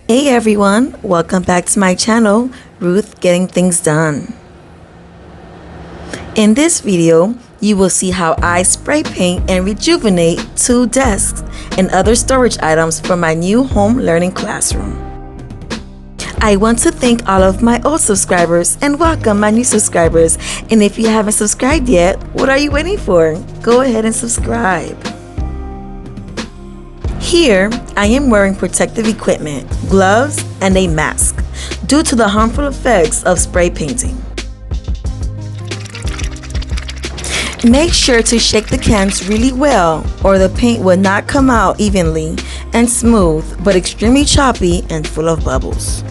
Hey everyone, welcome back to my channel, Ruth Getting Things Done. In this video, you will see how I spray paint and rejuvenate 2 desks and other storage items for my new home learning classroom. I want to thank all of my old subscribers and welcome my new subscribers. And if you haven't subscribed yet, what are you waiting for? Go ahead and subscribe. Here, I am wearing protective equipment, gloves, and a mask due to the harmful effects of spray painting. Make sure to shake the cans really well or the paint will not come out evenly and smooth, but extremely choppy and full of bubbles.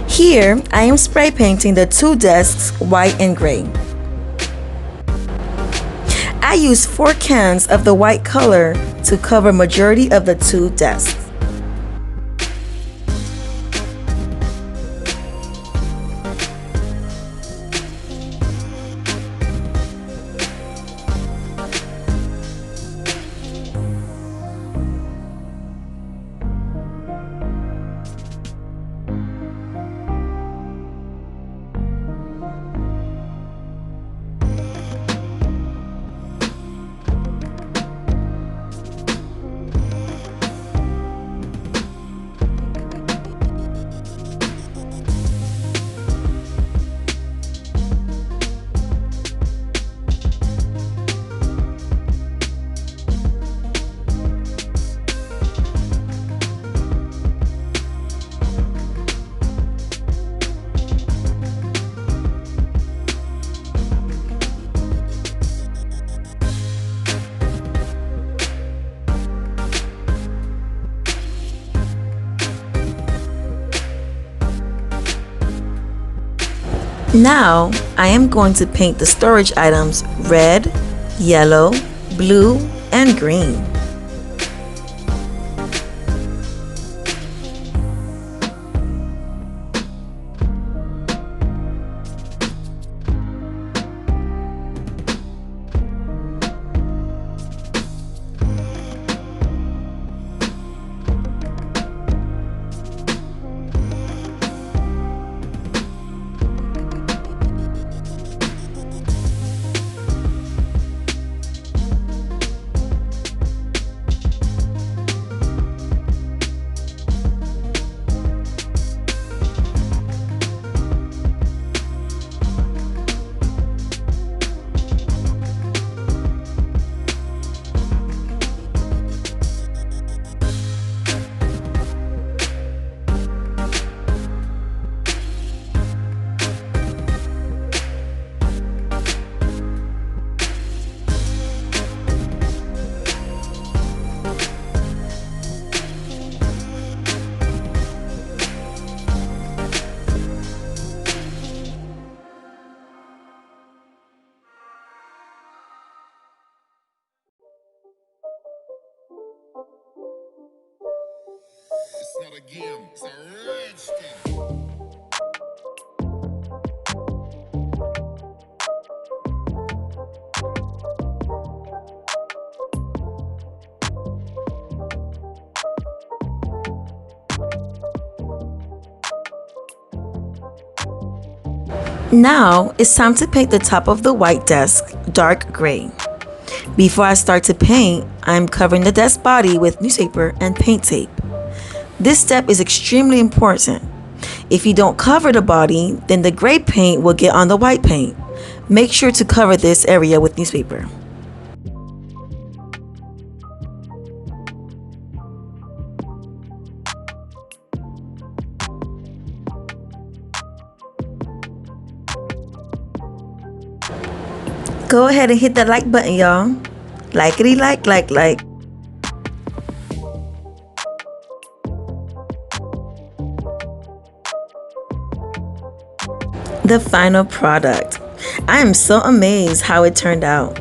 Here, I am spray painting the 2 desks white and gray. I use 4 cans of the white color to cover majority of the 2 desks. Now, I am going to paint the storage items red, yellow, blue, and green. It's not a game, it's a rich thing. Now, it's time to paint the top of the white desk dark gray. Before I start to paint, I'm covering the desk body with newspaper and paint tape. This step is extremely important. If you don't cover the body, then the gray paint will get on the white paint. Make sure to cover this area with newspaper. Go ahead and hit that like button, y'all. Likety like. The final product. I am so amazed how it turned out.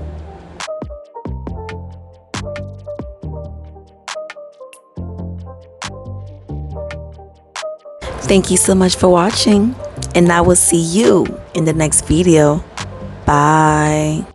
Thank you so much for watching, and I will see you in the next video. Bye.